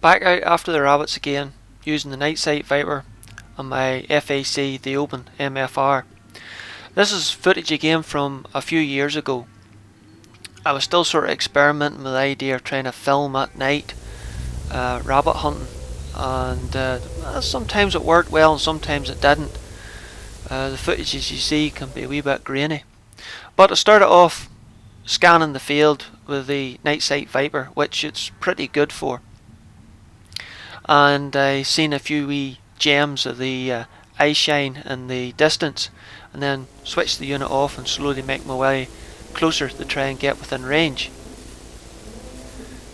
Back out after the rabbits again, using the NiteSite Viper and my FAC Theoben MFR. This is footage again from a few years ago. I was still sort of experimenting with the idea of trying to film at night rabbit hunting, and sometimes it worked well and sometimes it didn't. The footage, as you see, can be a wee bit grainy. But I started off scanning the field with the NiteSite Viper, which it's pretty good for. And I seen a few wee gems of the eye shine in the distance, and then switched the unit off and slowly make my way closer to try and get within range.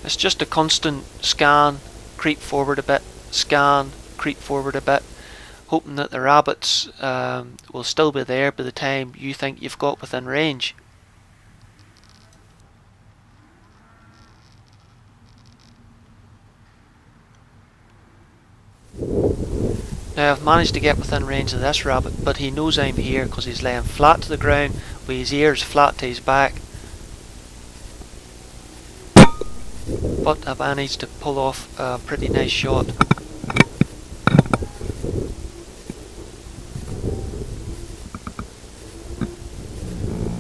It's just a constant scan, creep forward a bit, scan, creep forward a bit, hoping that the rabbits will still be there by the time you think you've got within range. Now I've managed to get within range of this rabbit, but he knows I'm here because he's laying flat to the ground with his ears flat to his back. But I've managed to pull off a pretty nice shot.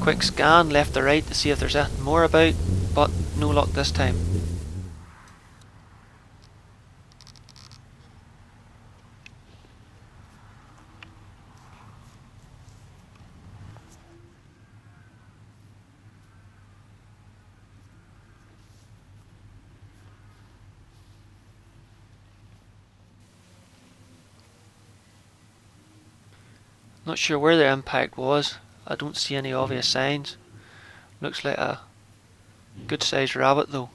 Quick scan left to right to see if there's anything more about, but no luck this time. Not sure where the impact was. I don't see any obvious signs. Looks like a good sized rabbit though.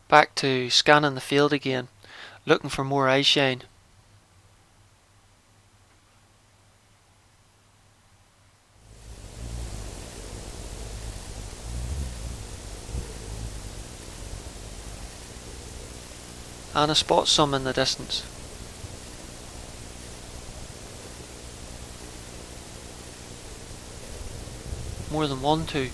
Back to scanning the field again, looking for more eye shine. And I spot some in the distance. More than one too.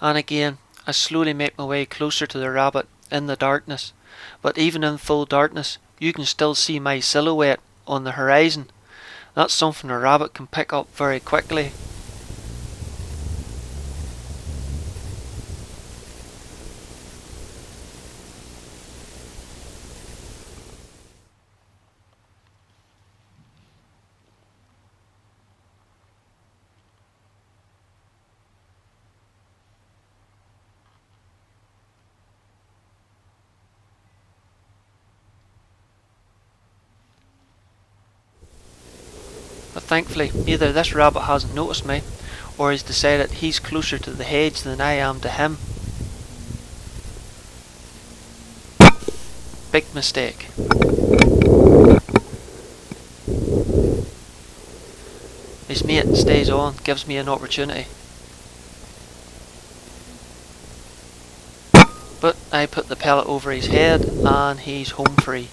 And again, I slowly make my way closer to the rabbit in the darkness, but even in full darkness, you can still see my silhouette on the horizon. That's something a rabbit can pick up very quickly. But thankfully, either this rabbit hasn't noticed me, or he's decided he's closer to the hedge than I am to him. Big mistake. His mate stays on, gives me an opportunity. But I put the pellet over his head and he's home free.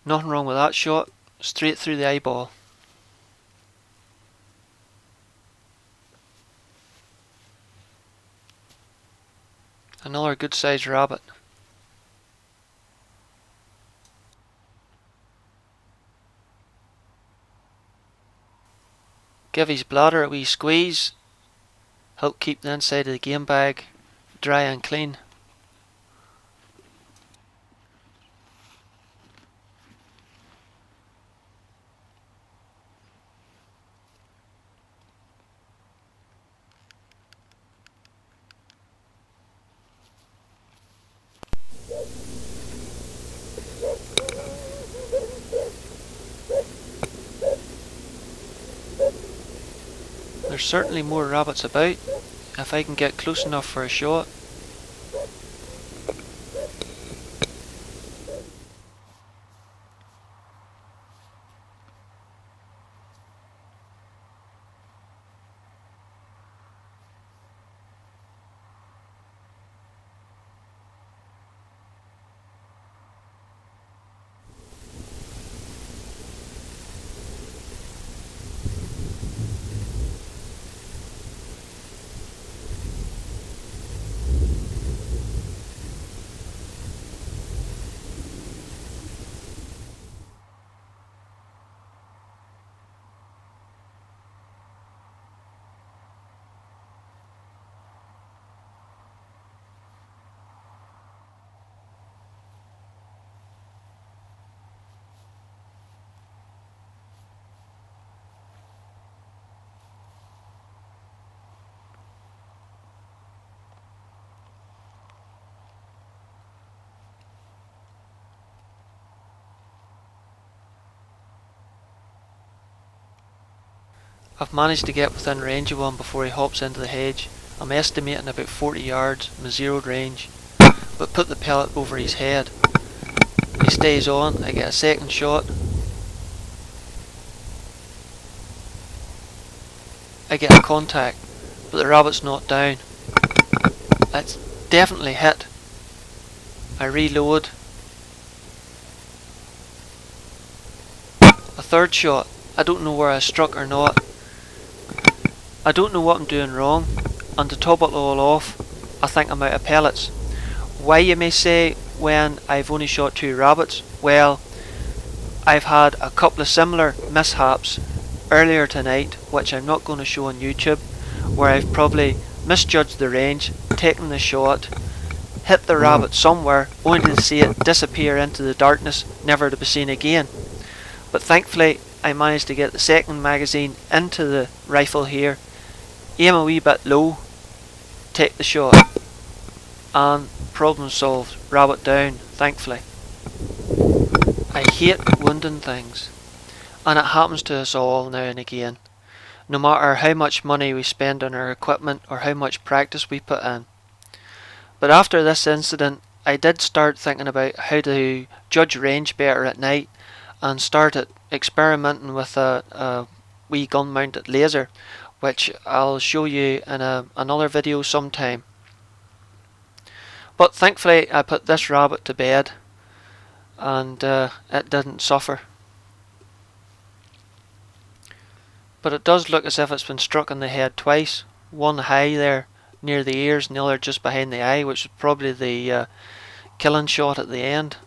Nothing wrong with that shot, straight through the eyeball. Another good good sized rabbit. Give his bladder a wee squeeze, help keep the inside of the game bag dry and clean. There's certainly more rabbits about, if I can get close enough for a shot. I've managed to get within range of one before he hops into the hedge. I'm estimating about 40 yards, my zeroed range, but put the pellet over his head. He stays on, I get a second shot. I get a contact, but the rabbit's not down. That's definitely hit. I reload. A third shot. I don't know where I struck or not. I don't know what I'm doing wrong, and to top it all off, I think I'm out of pellets. Why, you may say, when I've only shot 2 rabbits? Well, I've had a couple of similar mishaps earlier tonight, which I'm not going to show on YouTube, where I've probably misjudged the range, taken the shot, hit the rabbit somewhere, only to see it disappear into the darkness, never to be seen again. But thankfully, I managed to get the second magazine into the rifle here, aim a wee bit low, take the shot, and problem solved. Rabbit down, thankfully. I hate wounding things, and it happens to us all now and again, no matter how much money we spend on our equipment or how much practice we put in. But after this incident, I did start thinking about how to judge range better at night, and started experimenting with a wee gun mounted laser, which I'll show you in another video sometime. But thankfully I put this rabbit to bed, and it didn't suffer. But it does look as if it's been struck in the head twice, one high there near the ears and the other just behind the eye, which is probably the killing shot at the end.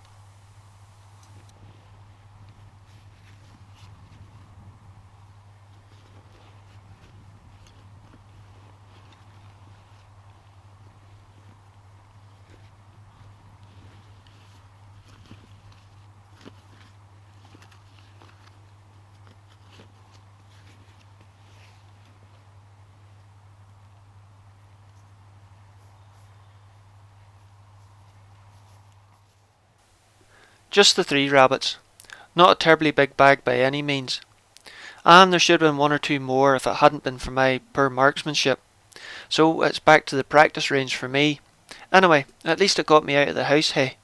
Just the 3 rabbits, not a terribly big bag by any means, and there should have been 1 or 2 more if it hadn't been for my poor marksmanship. So it's back to the practice range for me. Anyway, at least it got me out of the house, hey.